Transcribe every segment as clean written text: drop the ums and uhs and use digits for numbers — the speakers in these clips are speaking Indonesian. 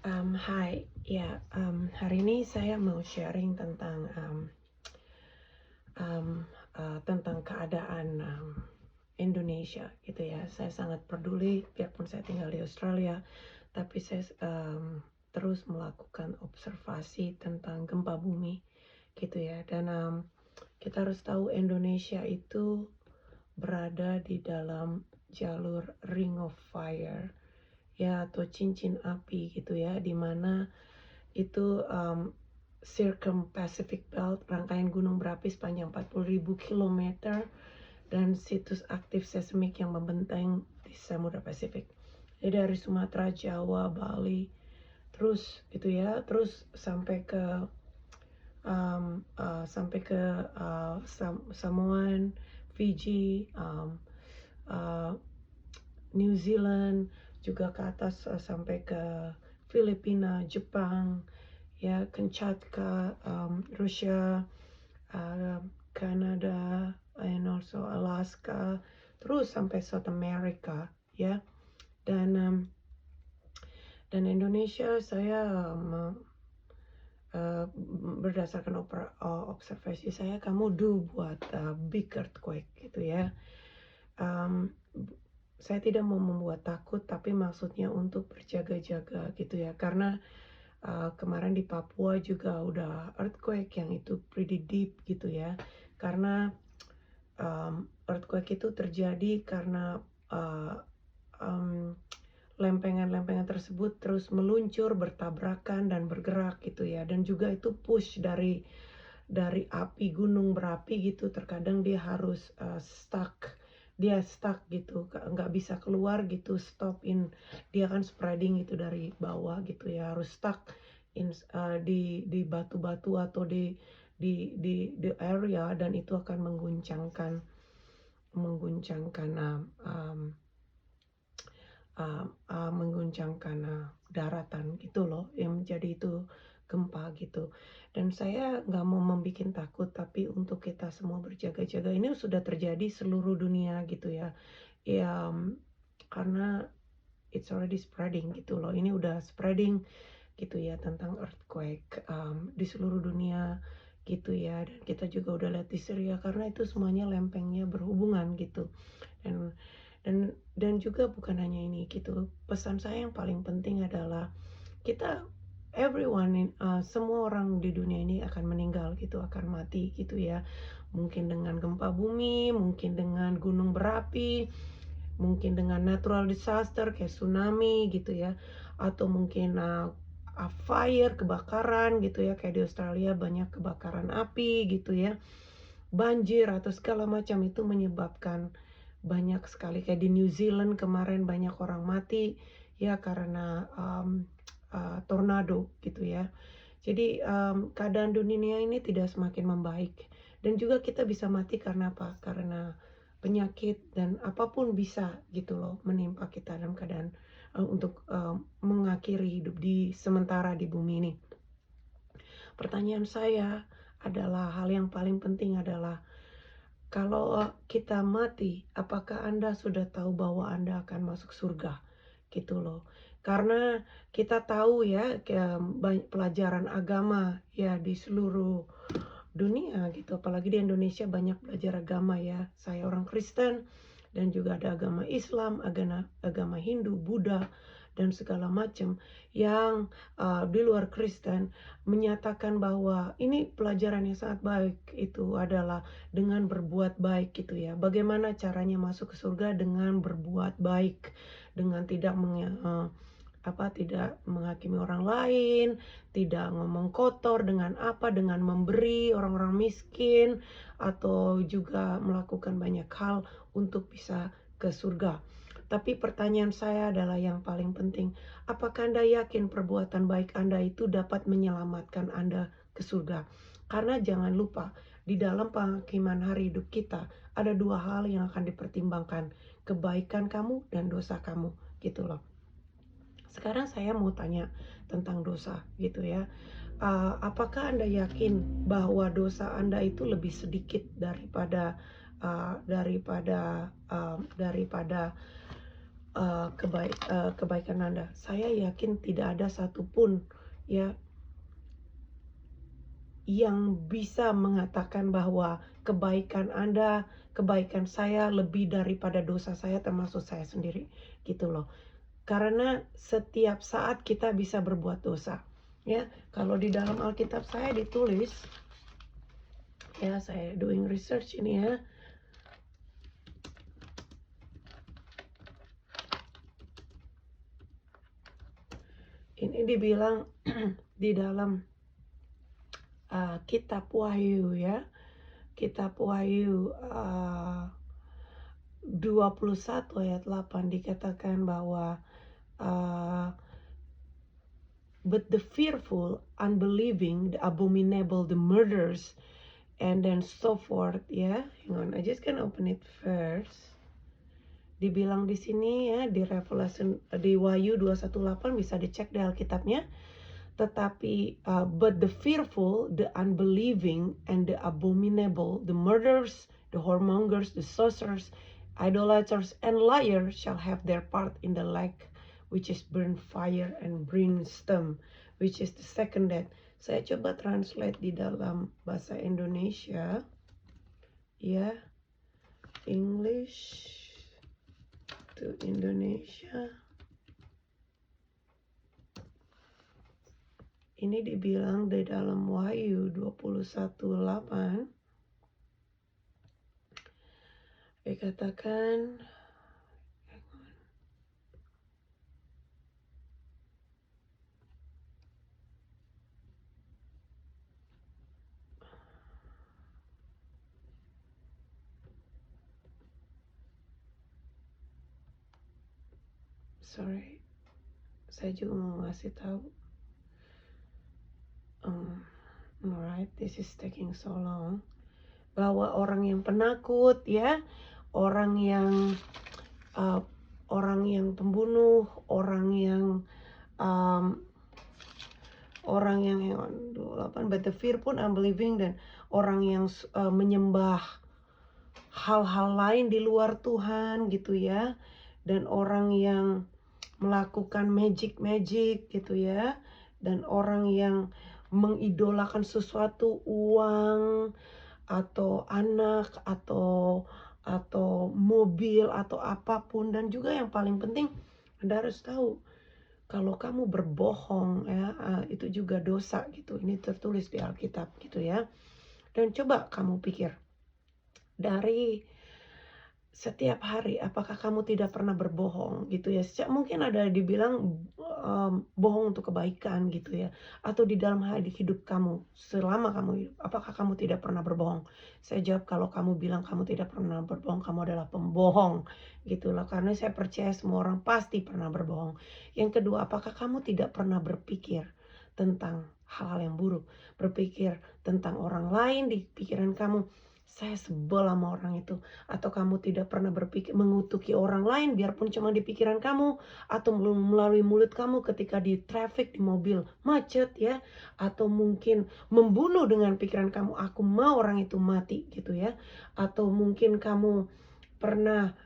Hai, ya, hari ini saya mau sharing tentang tentang keadaan Indonesia, gitu ya. Saya sangat peduli, biarpun saya tinggal di Australia, tapi saya terus melakukan observasi tentang gempa bumi, gitu ya. Dan kita harus tahu Indonesia itu berada di dalam jalur Ring of Fire, ya, atau cincin api, gitu ya, di mana itu Circum-Pacific Belt, rangkaian gunung berapi sepanjang 40.000 kilometer dan situs aktif seismik yang membentang di Samudra Pasifik. Jadi dari Sumatera, Jawa, Bali, terus gitu ya, terus sampai ke Samoan, Fiji, uh, New Zealand, juga ke atas sampai ke Filipina, Jepang, ya, Kamchatka, Rusia, Canada, and also Alaska, terus sampai South America, ya. Dan Indonesia saya berdasarkan observasi saya, kamu buat big earthquake, gitu ya. Saya tidak mau membuat takut, tapi maksudnya untuk berjaga-jaga, gitu ya, karena kemarin di Papua juga udah earthquake yang itu pretty deep, gitu ya. Karena earthquake itu terjadi karena lempengan-lempengan tersebut terus meluncur, bertabrakan dan bergerak, gitu ya. Dan juga itu push dari api, gunung berapi, gitu. Terkadang dia harus stuck gitu, nggak bisa keluar gitu, dia kan spreading itu dari bawah, gitu ya, harus stuck di batu-batu atau di area, dan itu akan mengguncangkan daratan, gitu loh, yang menjadi itu gempa, gitu. Dan saya nggak mau membuat takut, tapi untuk kita semua berjaga-jaga. Ini sudah terjadi seluruh dunia, gitu ya. Ya, karena it's already spreading, gitu loh. Ini udah spreading, gitu ya, tentang earthquake di seluruh dunia, gitu ya. Dan kita juga udah lihat di Syria, karena itu semuanya lempengnya berhubungan, gitu. Dan juga bukan hanya ini, gitu. Pesan saya yang paling penting adalah kita semua orang di dunia ini akan meninggal, gitu, akan mati, gitu ya. Mungkin dengan gempa bumi, mungkin dengan gunung berapi, mungkin dengan natural disaster kayak tsunami, gitu ya, atau mungkin fire, kebakaran, gitu ya, kayak di Australia banyak kebakaran api, gitu ya, banjir atau segala macam. Itu menyebabkan banyak sekali, kayak di New Zealand kemarin banyak orang mati, ya, karena tornado, gitu ya. Jadi keadaan dunia ini tidak semakin membaik, dan juga kita bisa mati karena apa? Karena penyakit, dan apapun bisa, gitu loh, menimpa kita dalam keadaan untuk mengakhiri hidup di sementara di bumi ini. Pertanyaan saya adalah, hal yang paling penting adalah, kalau kita mati, apakah Anda sudah tahu bahwa Anda akan masuk surga? Gitu loh. Karena kita tahu ya, banyak pelajaran agama ya di seluruh dunia, gitu. Apalagi di Indonesia banyak belajar agama, ya. Saya orang Kristen, dan juga ada agama Islam, agama Hindu, Buddha, dan segala macam yang di luar Kristen menyatakan bahwa ini pelajaran yang sangat baik, itu adalah dengan berbuat baik, gitu ya. Bagaimana caranya masuk ke surga? Dengan berbuat baik, dengan tidak menghakimi orang lain, tidak ngomong kotor, dengan memberi orang-orang miskin, atau juga melakukan banyak hal untuk bisa ke surga. Tapi pertanyaan saya adalah yang paling penting, apakah Anda yakin perbuatan baik Anda itu dapat menyelamatkan Anda ke surga? Karena jangan lupa, di dalam penghakiman hari hidup kita, ada dua hal yang akan dipertimbangkan, kebaikan kamu dan dosa kamu, gitu loh. Sekarang saya mau tanya tentang dosa, gitu ya. Apakah Anda yakin bahwa dosa Anda itu lebih sedikit daripada kebaikan Anda. Saya yakin tidak ada satupun ya yang bisa mengatakan bahwa kebaikan Anda, kebaikan saya lebih daripada dosa saya termasuk saya sendiri, gitu loh. Karena setiap saat kita bisa berbuat dosa. Ya, kalau di dalam Alkitab saya ditulis, ya saya doing research ini ya. Ini dibilang di dalam kitab Wahyu ya. Kitab Wahyu 21 ayat 8 dikatakan bahwa but the fearful, unbelieving, the abominable, the murderers, and then so forth ya. Hang on, I just can open it first. Dibilang di sini ya di Revelation di Wahyu 218 bisa dicek di Alkitabnya. Tetapi but the fearful, the unbelieving, and the abominable, the murderers, the whoremongers, the sorcerers, idolaters, and liars shall have their part in the lake which is burn fire and brimstone, which is the second death. Saya coba translate di dalam bahasa Indonesia ya, English to Indonesia. Ini dibilang di dalam Wahyu 21:8 dikatakan sorry, saya juga mau ngasih tahu. Alright, this is taking so long. Bahwa orang yang penakut ya, orang yang pembunuh, orang yang 28, but the fear pun unbelieving, dan orang yang menyembah hal-hal lain di luar Tuhan gitu ya, dan orang yang melakukan magic gitu ya, dan orang yang mengidolakan sesuatu, uang atau anak atau mobil atau apapun. Dan juga yang paling penting Anda harus tahu kalau kamu berbohong ya, itu juga dosa gitu. Ini tertulis di Alkitab gitu ya. Dan coba kamu pikir dari setiap hari, apakah kamu tidak pernah berbohong gitu ya? Mungkin ada dibilang bohong untuk kebaikan gitu ya, atau di dalam hidup kamu selama kamu hidup, apakah kamu tidak pernah berbohong? Saya jawab, kalau kamu bilang kamu tidak pernah berbohong, kamu adalah pembohong gitu loh. Karena saya percaya semua orang pasti pernah berbohong. Yang kedua, apakah kamu tidak pernah berpikir tentang hal-hal yang buruk, berpikir tentang orang lain di pikiran kamu? Saya sebel sama orang itu. Atau kamu tidak pernah berpikir mengutuki orang lain biarpun cuma di pikiran kamu, atau melalui mulut kamu ketika di traffic, di mobil macet ya, atau mungkin membunuh dengan pikiran kamu, aku mau orang itu mati gitu ya. Atau mungkin kamu pernah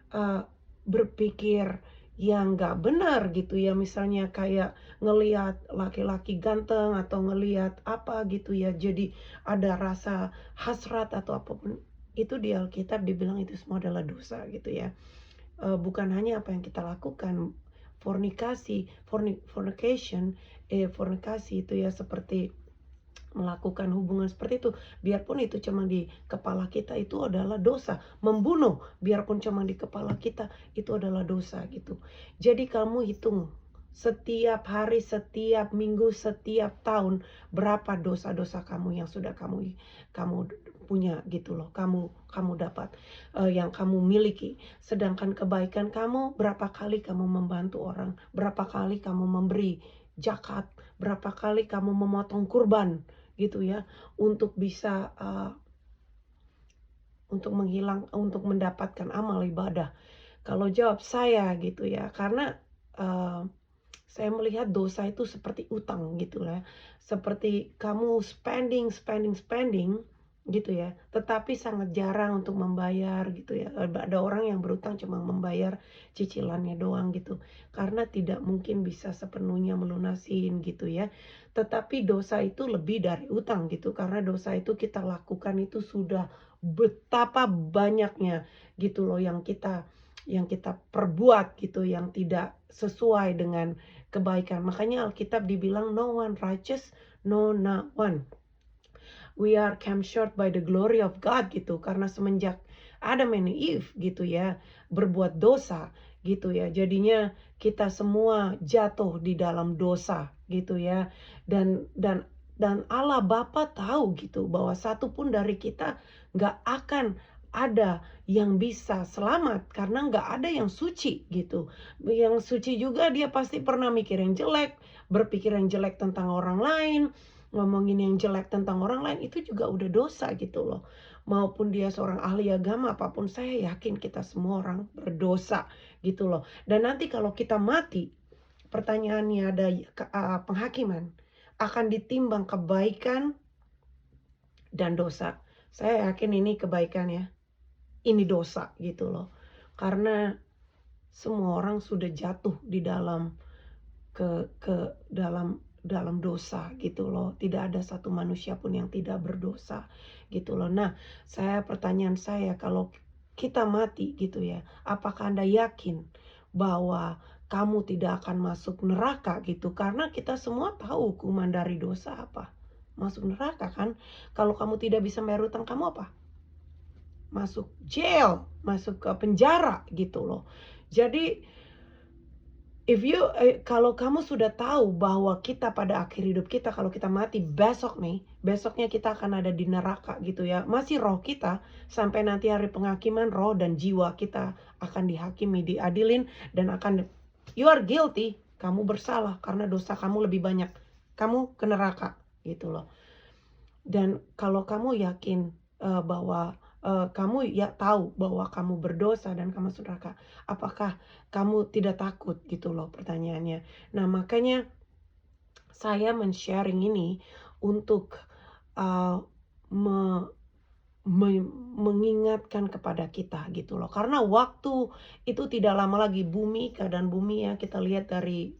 berpikir yang gak benar gitu ya, misalnya kayak ngelihat laki-laki ganteng atau ngelihat apa gitu ya, jadi ada rasa hasrat atau apapun. Itu di Alkitab dibilang itu semua adalah dosa gitu ya. Bukan hanya apa yang kita lakukan, fornication itu ya, seperti melakukan hubungan seperti itu, biarpun itu cuma di kepala kita, itu adalah dosa. Membunuh biarpun cuma di kepala kita, itu adalah dosa gitu. Jadi kamu hitung setiap hari, setiap minggu, setiap tahun, berapa dosa-dosa kamu yang sudah kamu punya gitu loh, kamu dapat, yang kamu miliki. Sedangkan kebaikan kamu, berapa kali kamu membantu orang, berapa kali kamu memberi zakat, berapa kali kamu memotong kurban gitu ya, untuk bisa untuk mendapatkan amal ibadah. Kalau jawab saya gitu ya, karena saya melihat dosa itu seperti utang gitu lah, seperti kamu spending gitu ya. Tetapi sangat jarang untuk membayar gitu ya. Ada orang yang berutang cuma membayar cicilannya doang gitu. Karena tidak mungkin bisa sepenuhnya melunasin gitu ya. Tetapi dosa itu lebih dari utang gitu. Karena dosa itu kita lakukan itu sudah betapa banyaknya gitu loh yang kita perbuat gitu yang tidak sesuai dengan kebaikan. Makanya Alkitab dibilang no one righteous, no not one. We are came short by the glory of God gitu, karena semenjak Adam and Eve gitu ya berbuat dosa gitu ya, jadinya kita semua jatuh di dalam dosa gitu ya. Dan Allah Bapa tahu gitu bahwa satu pun dari kita nggak akan ada yang bisa selamat karena nggak ada yang suci gitu. Yang suci juga dia pasti pernah mikir yang jelek, berpikir yang jelek tentang orang lain, ngomongin yang jelek tentang orang lain, itu juga udah dosa gitu loh. Maupun dia seorang ahli agama apapun, saya yakin kita semua orang berdosa gitu loh. Dan nanti kalau kita mati, pertanyaannya ada penghakiman, akan ditimbang kebaikan dan dosa. Saya yakin ini kebaikan ya, ini dosa gitu loh. Karena semua orang sudah jatuh di dalam ke dalam dosa gitu loh. Tidak ada satu manusia pun yang tidak berdosa gitu loh. Nah, pertanyaan saya kalau kita mati gitu ya, apakah Anda yakin bahwa kamu tidak akan masuk neraka gitu? Karena kita semua tahu hukuman dari dosa apa? Masuk neraka kan? Kalau kamu tidak bisa bayar utang kamu apa? Masuk jail, masuk ke penjara gitu loh. Jadi kalau kamu sudah tahu bahwa kita pada akhir hidup kita kalau kita mati besoknya kita akan ada di neraka gitu ya. Masih roh kita sampai nanti hari penghakiman roh dan jiwa kita akan dihakimi, diadilin dan you are guilty, kamu bersalah karena dosa kamu lebih banyak. Kamu ke neraka gitu loh. Dan kalau kamu yakin bahwa kamu ya tahu bahwa kamu berdosa dan kamu masuk neraka, apakah kamu tidak takut gitu loh pertanyaannya. Nah, makanya saya men-sharing ini untuk uh, me- mengingatkan kepada kita gitu loh. Karena waktu itu tidak lama lagi keadaan bumi ya kita lihat dari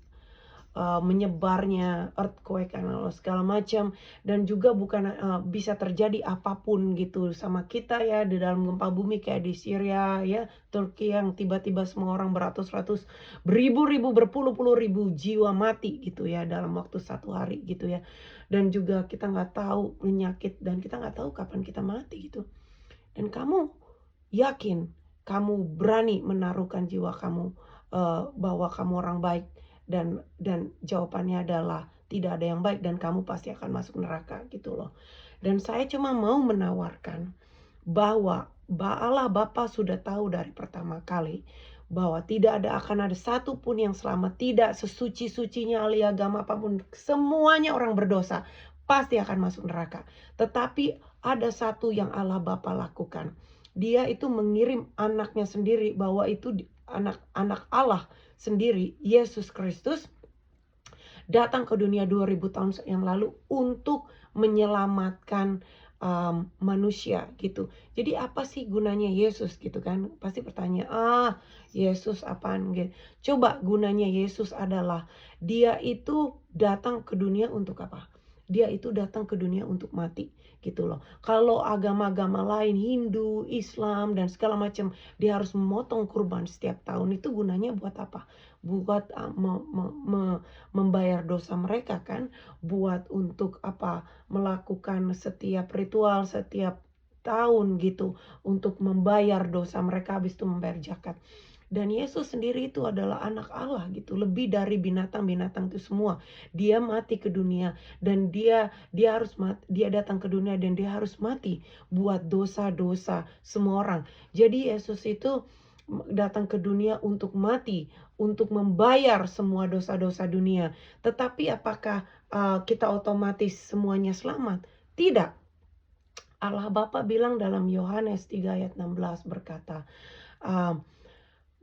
menyebarnya earthquake dan segala macam, dan juga bukan bisa terjadi apapun gitu sama kita ya di dalam gempa bumi kayak di Syria ya, Turki yang tiba-tiba semua orang beratus-ratus, beribu-ribu, berpuluh-puluh ribu jiwa mati gitu ya dalam waktu satu hari gitu ya. Dan juga kita nggak tahu penyakit dan kita nggak tahu kapan kita mati gitu. Dan kamu yakin kamu berani menaruhkan jiwa kamu bahwa kamu orang baik, dan jawabannya adalah tidak ada yang baik dan kamu pasti akan masuk neraka gitu loh. Dan saya cuma mau menawarkan bahwa Allah Bapa sudah tahu dari pertama kali bahwa tidak akan ada satu pun yang selamat, tidak sesuci-sucinya ahli agama apapun, semuanya orang berdosa, pasti akan masuk neraka. Tetapi ada satu yang Allah Bapa lakukan. Dia itu mengirim anaknya sendiri, bahwa itu anak Allah sendiri, Yesus Kristus, datang ke dunia 2000 tahun yang lalu untuk menyelamatkan manusia gitu. Jadi apa sih gunanya Yesus gitu kan? Pasti bertanya, Yesus apaan gitu. Coba gunanya Yesus adalah dia itu datang ke dunia untuk apa? Dia itu datang ke dunia untuk mati gitu loh. Kalau agama-agama lain, Hindu, Islam dan segala macam, dia harus memotong kurban setiap tahun. Itu gunanya buat apa? Buat membayar dosa mereka kan, buat untuk apa, melakukan setiap ritual setiap tahun gitu untuk membayar dosa mereka, habis itu membayar zakat. Dan Yesus sendiri itu adalah anak Allah gitu, lebih dari binatang-binatang itu semua. Dia mati ke dunia dan dia harus mati, dia datang ke dunia dan dia harus mati buat dosa-dosa semua orang. Jadi Yesus itu datang ke dunia untuk mati, untuk membayar semua dosa-dosa dunia. Tetapi apakah kita otomatis semuanya selamat? Tidak. Allah Bapa bilang dalam Yohanes 3 ayat 16 berkata,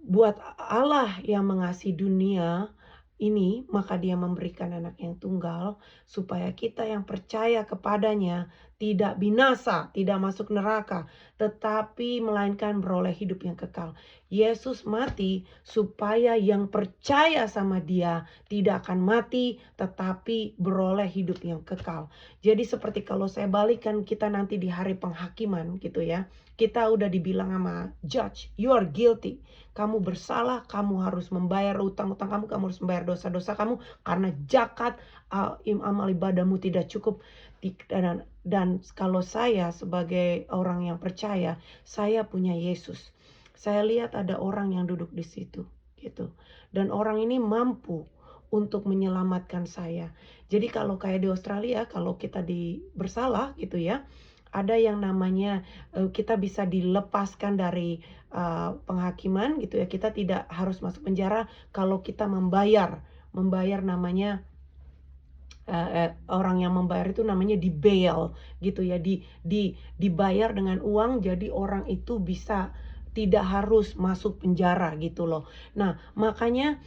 buat Allah yang mengasihi dunia, ini, maka Dia memberikan anak yang tunggal, supaya kita yang percaya kepadanya tidak binasa, tidak masuk neraka, tetapi melainkan beroleh hidup yang kekal. Yesus mati supaya yang percaya sama Dia tidak akan mati, tetapi beroleh hidup yang kekal. Jadi seperti kalau saya balikan kita nanti di hari penghakiman gitu ya, kita udah dibilang sama judge, you are guilty. Kamu bersalah, kamu harus membayar utang-utang kamu, kamu harus membayar dosa-dosa kamu karena zakat, amal ibadahmu tidak cukup. Dan kalau saya sebagai orang yang percaya, saya punya Yesus. Saya lihat ada orang yang duduk di situ, gitu. Dan orang ini mampu untuk menyelamatkan saya. Jadi kalau kayak di Australia, kalau kita bersalah gitu ya, ada yang namanya kita bisa dilepaskan dari penghakiman gitu ya. Kita tidak harus masuk penjara kalau kita membayar namanya orang yang membayar itu namanya di bail gitu ya, dibayar dengan uang, jadi orang itu bisa tidak harus masuk penjara gitu loh. Nah, makanya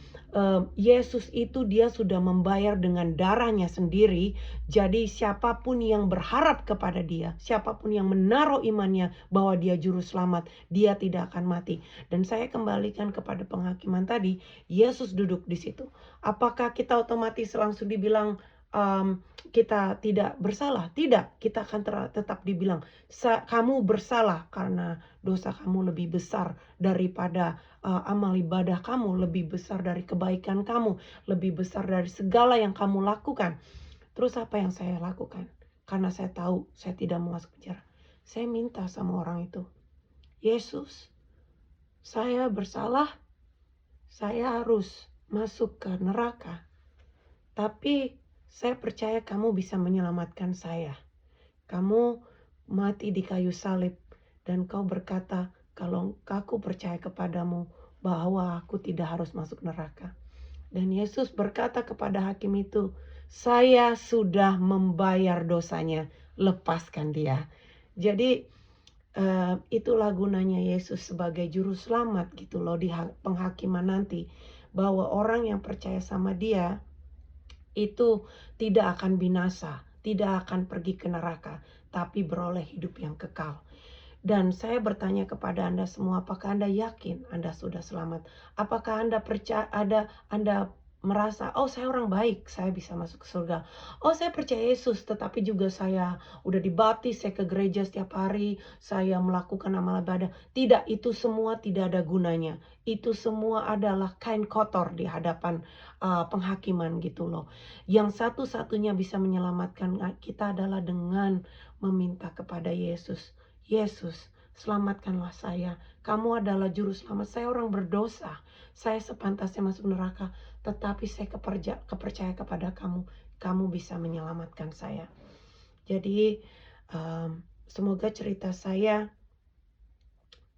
Yesus itu dia sudah membayar dengan darahnya sendiri. Jadi siapapun yang berharap kepada dia, siapapun yang menaruh imannya bahwa dia juru selamat, dia tidak akan mati. Dan saya kembalikan kepada penghakiman tadi, Yesus duduk di situ. Apakah kita otomatis langsung dibilang kita tidak bersalah? Tidak, kita akan tetap dibilang kamu bersalah karena dosa kamu lebih besar daripada amal ibadah kamu, lebih besar dari kebaikan kamu, lebih besar dari segala yang kamu lakukan. Terus apa yang saya lakukan? Karena saya tahu saya tidak mau masuk penjara. Saya minta sama orang itu, Yesus, saya bersalah, saya harus masuk ke neraka. Tapi saya percaya kamu bisa menyelamatkan saya. Kamu mati di kayu salib dan kau berkata kalau aku percaya kepadamu bahwa aku tidak harus masuk neraka. Dan Yesus berkata kepada hakim itu, saya sudah membayar dosanya, lepaskan dia. Jadi itulah gunanya Yesus sebagai juru selamat gitu loh di penghakiman nanti. Bahwa orang yang percaya sama dia itu tidak akan binasa, tidak akan pergi ke neraka, tapi beroleh hidup yang kekal. Dan saya bertanya kepada Anda semua, apakah Anda yakin Anda sudah selamat? Apakah Anda percaya, Anda merasa, oh saya orang baik, saya bisa masuk ke surga. Oh saya percaya Yesus, tetapi juga saya udah dibaptis, saya ke gereja setiap hari, saya melakukan amal ibadah. Tidak, itu semua tidak ada gunanya. Itu semua adalah kain kotor di hadapan penghakiman gitu loh. Yang satu-satunya bisa menyelamatkan kita adalah dengan meminta kepada Yesus. Yesus, selamatkanlah saya. Kamu adalah juru selamat. Saya orang berdosa. Saya sepantasnya masuk neraka. Tetapi saya kepercaya kepada kamu. Kamu bisa menyelamatkan saya. Jadi semoga cerita saya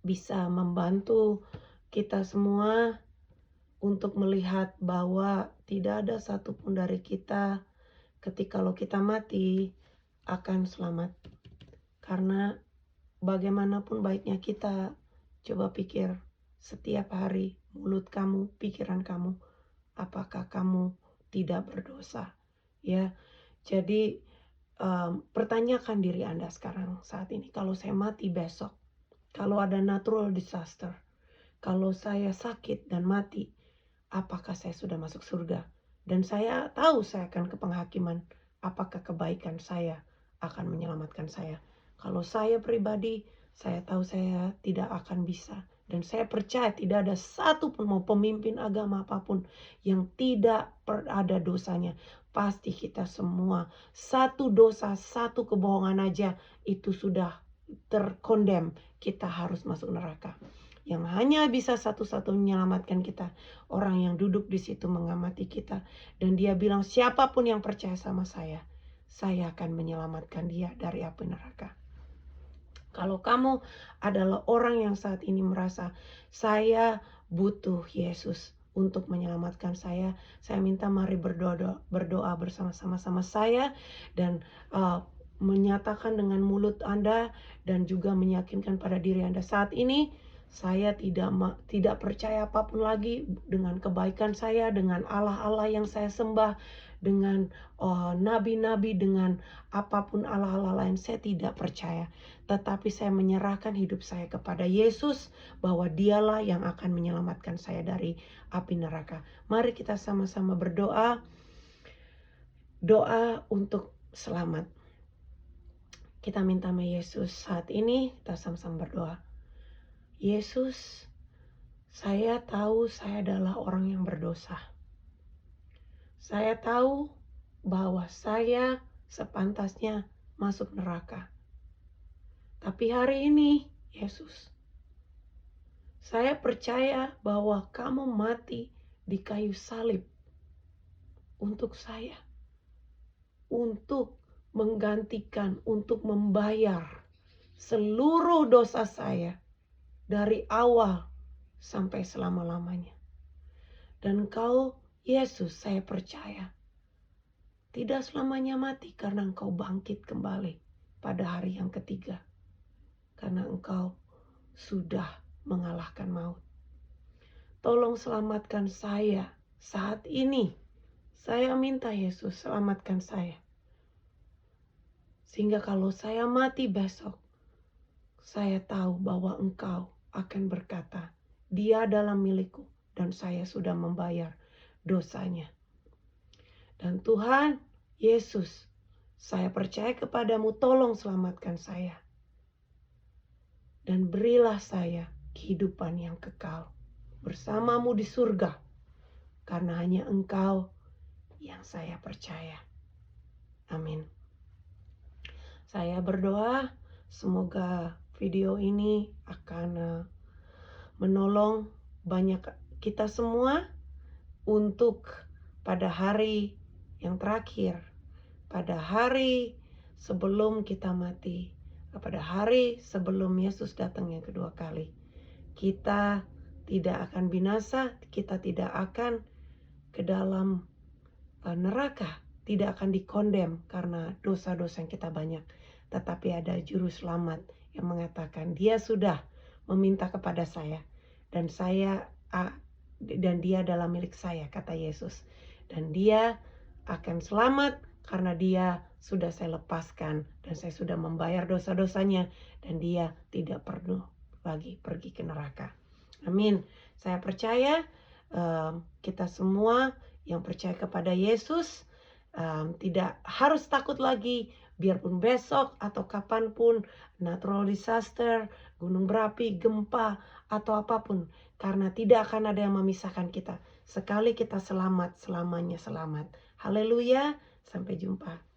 bisa membantu kita semua untuk melihat bahwa tidak ada satupun dari kita ketika kalau kita mati akan selamat. Karena bagaimanapun baiknya kita, coba pikir setiap hari mulut kamu, pikiran kamu, apakah kamu tidak berdosa? Ya, jadi pertanyakan diri Anda sekarang saat ini. Kalau saya mati besok, kalau ada natural disaster, kalau saya sakit dan mati, apakah saya sudah masuk surga? Dan saya tahu saya akan ke penghakiman. Apakah kebaikan saya akan menyelamatkan saya? Kalau saya pribadi, saya tahu saya tidak akan bisa. Dan saya percaya tidak ada satu pun mau pemimpin agama apapun yang tidak ada dosanya. Pasti kita semua satu dosa, satu kebohongan aja itu sudah terkondem. Kita harus masuk neraka. Yang hanya bisa satu-satunya menyelamatkan kita, orang yang duduk di situ mengamati kita. Dan dia bilang siapapun yang percaya sama saya akan menyelamatkan dia dari api neraka. Kalau kamu adalah orang yang saat ini merasa saya butuh Yesus untuk menyelamatkan saya minta mari berdoa bersama-sama saya dan menyatakan dengan mulut Anda dan juga meyakinkan pada diri Anda saat ini Saya tidak percaya apapun lagi dengan kebaikan saya, dengan Allah-Allah yang saya sembah, dengan nabi-nabi, dengan apapun Allah-Allah lain. Saya tidak percaya. Tetapi saya menyerahkan hidup saya kepada Yesus, bahwa dialah yang akan menyelamatkan saya dari api neraka. Mari kita sama-sama berdoa. Doa untuk selamat. Kita minta sama Yesus saat ini, kita sama-sama berdoa. Yesus, saya tahu saya adalah orang yang berdosa. Saya tahu bahwa saya sepantasnya masuk neraka. Tapi hari ini, Yesus, saya percaya bahwa kamu mati di kayu salib untuk saya. Untuk menggantikan, untuk membayar seluruh dosa saya dari awal sampai selama-lamanya. Dan Engkau, Yesus, saya percaya tidak selamanya mati, karena Engkau bangkit kembali pada hari yang ketiga. Karena Engkau sudah mengalahkan maut. Tolong selamatkan saya saat ini. Saya minta Yesus, selamatkan saya. Sehingga kalau saya mati besok, saya tahu bahwa Engkau akan berkata, dia adalah milikku dan saya sudah membayar dosanya. Dan Tuhan Yesus, saya percaya kepadamu, tolong selamatkan saya. Dan berilah saya kehidupan yang kekal bersamamu di surga. Karena hanya Engkau yang saya percaya. Amin. Saya berdoa semoga video ini akan menolong banyak kita semua untuk pada hari yang terakhir, pada hari sebelum kita mati, pada hari sebelum Yesus datang yang kedua kali. Kita tidak akan binasa, kita tidak akan ke dalam neraka, tidak akan dikondem karena dosa-dosa yang kita banyak. Tetapi ada juru selamat yang mengatakan dia sudah meminta kepada saya dan dia adalah milik saya, kata Yesus. Dan dia akan selamat karena dia sudah saya lepaskan dan saya sudah membayar dosa-dosanya dan dia tidak perlu lagi pergi ke neraka. Amin. Saya percaya kita semua yang percaya kepada Yesus tidak harus takut lagi, biarpun besok atau kapanpun natural disaster, gunung berapi, gempa, atau apapun. Karena tidak akan ada yang memisahkan kita. Sekali kita selamat, selamanya selamat. Haleluya, sampai jumpa.